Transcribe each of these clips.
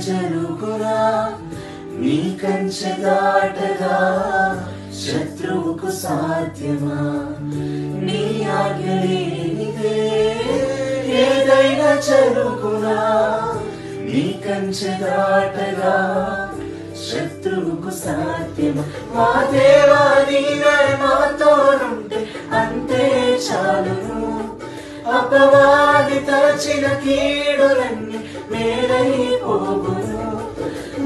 జరుగునా నీ కంచె దాటగా శత్రువుకు సాధ్యమా నీ ఆజ్ఞ లేనిదే ఏదైనా జరుగునా నీ కంచె దాటగా శత్రువుకు సాధ్యమా మా దేవా నీవే మాతోనుంటే అంతే చాలును అపవాది తలచిన కీడులన్నీ మేలైపోవును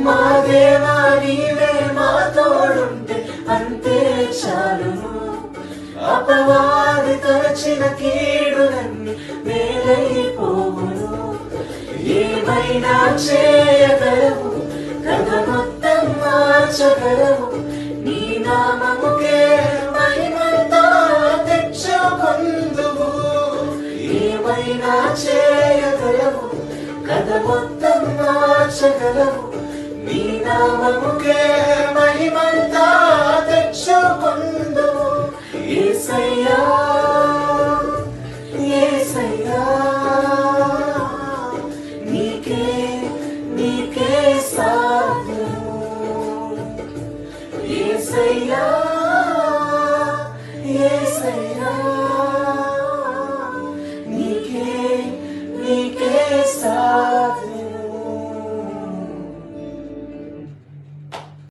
మా దేవా నీవే మాతోడుంటే అంతే చాలును అపవాది తలచిన కీడులన్నీ మేలైపోవును ఏమైనా చేయగలవు కథ మొత్తం మార్చగలవు నీ నామముకే మహిమంతా తెచ్చుకొందువు ఏమైనా చేయగలవు కథ మొత్తం మార్చగలవు నీ నామముకే మహిమంతా తెచ్చుకొందువు యేసయ్యా యేసయ్యా నీకే నీకే సాధ్యము యేసయ్యా యేసయ్యా